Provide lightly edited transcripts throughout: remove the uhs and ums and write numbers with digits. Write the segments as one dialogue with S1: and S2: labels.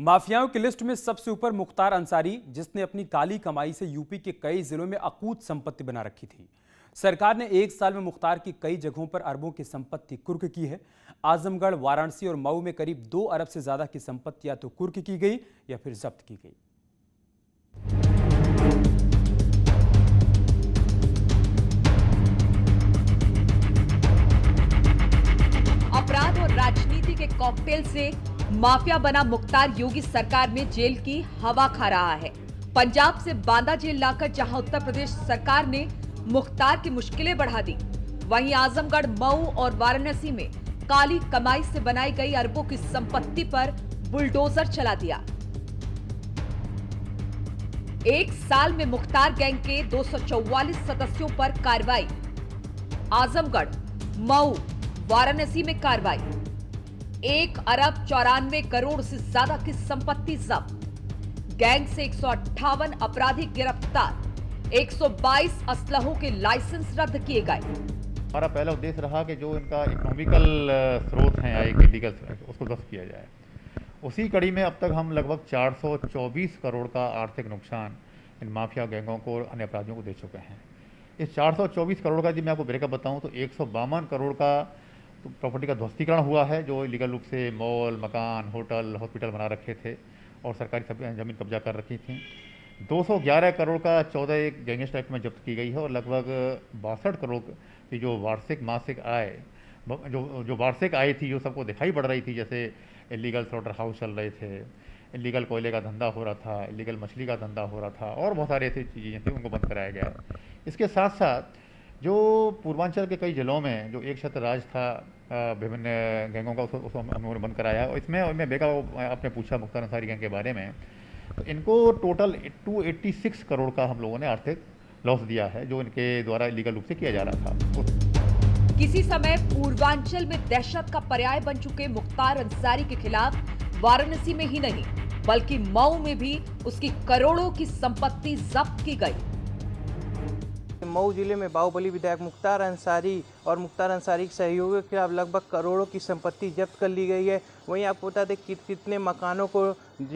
S1: माफियाओं की लिस्ट में सबसे ऊपर मुख्तार अंसारी, जिसने अपनी काली कमाई से यूपी के कई जिलों में अकूत संपत्ति बना रखी थी। सरकार ने एक साल में मुख्तार की कई जगहों पर अरबों की संपत्ति कुर्क की है। आजमगढ़, वाराणसी और मऊ में करीब 2 अरब से ज्यादा की संपत्ति या तो कुर्क की गई या फिर जब्त की गई।
S2: अपराध और राजनीति के कॉकटेल से माफिया बना मुख्तार योगी सरकार में जेल की हवा खा रहा है। पंजाब से बांदा जेल लाकर जहां उत्तर प्रदेश सरकार ने मुख्तार की मुश्किलें बढ़ा दी, वहीं आजमगढ़, मऊ और वाराणसी में काली कमाई से बनाई गई अरबों की संपत्ति पर बुलडोजर चला दिया। एक साल में मुख्तार गैंग के 244 सदस्यों पर कार्रवाई। आजमगढ़, मऊ, वाराणसी में कार्रवाई। 1 अरब 94 करोड़ से ज्यादा की संपत्ति जब्त। गैंग से 158 अपराधी गिरफ्तार। 122 असलहों के लाइसेंस रद्द किए गए।
S3: हमारा पहला उद्देश्य रहा कि जो इनका इकोनॉमिकल स्रोत हैं या एक इलीगल उसको ध्वस्त किया जाए। उसी कड़ी में अब तक हम लगभग 424 करोड़ का आर्थिक नुकसान इन माफिया गैंगों को, अन्य अपराधियों को दे चुके हैं। इस 424 करोड़ का जी मैं आपको ब्रेकअप बताऊं तो 152 करोड़ का तो प्रॉपर्टी का ध्वस्तीकरण हुआ है, जो इलीगल रूप से मॉल, मकान, होटल, हॉस्पिटल बना रखे थे और सरकारी जमीन कब्जा कर रखी थी। 211 करोड़ का 14 एक गैंगस्टर एक्ट में जब्त की गई है और लगभग 62 करोड़ की जो वार्षिक मासिक आय जो वार्षिक आय थी, जो सबको दिखाई पड़ रही थी, जैसे इलीगल स्लॉटर हाउस चल रहे थे, इलीगल कोयले का धंधा हो रहा था, इलीगल मछली का धंधा हो रहा था और बहुत सारी ऐसी चीज़ें थी, उनको बंद कराया गया है। इसके साथ साथ जो पूर्वांचल के कई जिलों में जो एक छत्र राज था विभिन्न गैंगों का, उसको हमने बंद कराया। और इसमें मैं बेका आपने पूछा मुख्तार अंसारी गैंग के बारे में, तो इनको टोटल 286 करोड़ का हम लोगों ने आर्थिक लॉस दिया है, जो इनके द्वारा इलीगल रूप से किया जा रहा था।
S2: किसी समय पूर्वांचल में दहशत का पर्याय बन चुके मुख्तार अंसारी के खिलाफ वाराणसी में ही नहीं बल्कि मऊ में भी उसकी करोड़ों की संपत्ति जब्त की गई।
S4: मऊ जिले में बाहुबली विधायक मुख्तार अंसारी और मुख्तार अंसारी के सहयोगियों के खिलाफ लगभग करोड़ों की संपत्ति जब्त कर ली गई है। वहीं आपको बता दें कितने मकानों को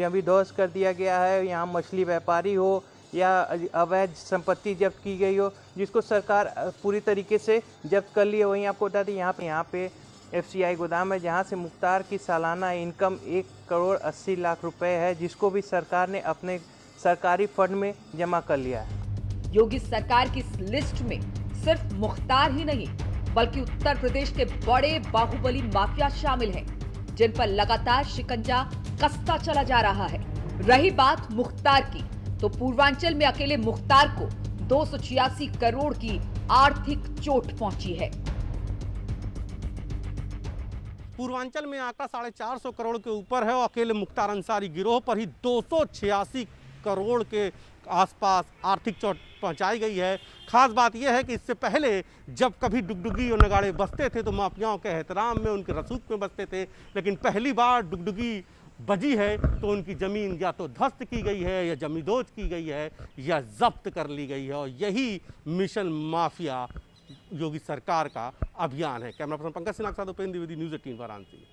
S4: अभी ध्वस्त कर दिया गया है। यहाँ मछली व्यापारी हो या अवैध संपत्ति जब्त की गई हो, जिसको सरकार पूरी तरीके से जब्त कर ली है। वहीं आपको बता दें यहाँ पे FCI गोदाम है, जहाँ से मुख्तार की सालाना इनकम 1 करोड़ 80 लाख रुपए है, जिसको भी सरकार ने अपने सरकारी फंड में जमा कर लिया है।
S2: योगी सरकार की इस लिस्ट में सिर्फ मुख्तार ही नहीं बल्कि उत्तर प्रदेश के बड़े बाहुबली माफिया शामिल हैं, जिन पर लगातार शिकंजा कसता चला जा रहा है। रही बात मुख्तार की, तो पूर्वांचल में अकेले मुख्तार को 286 करोड़ की आर्थिक चोट पहुंची है।
S5: पूर्वांचल में आंकड़ा 450 करोड़ के ऊपर है और अकेले मुख्तार अंसारी गिरोह पर ही 286 करोड़ के आसपास आर्थिक चोट पहुंचाई गई है। खास बात यह है कि इससे पहले जब कभी डुगडुगी और नगाड़े बजते थे तो माफियाओं के एहतराम में, उनके रसूख में बजते थे, लेकिन पहली बार डुगडुगी बजी है तो उनकी ज़मीन या तो ध्वस्त की गई है या जमींदोज की गई है या जब्त कर ली गई है। और यही मिशन माफिया योगी सरकार का अभियान है। कैमरा पर्सन पंकज सिन्हा के साथ उपेंद्र द्विवेदी, न्यूज़ 18 वाराणसी।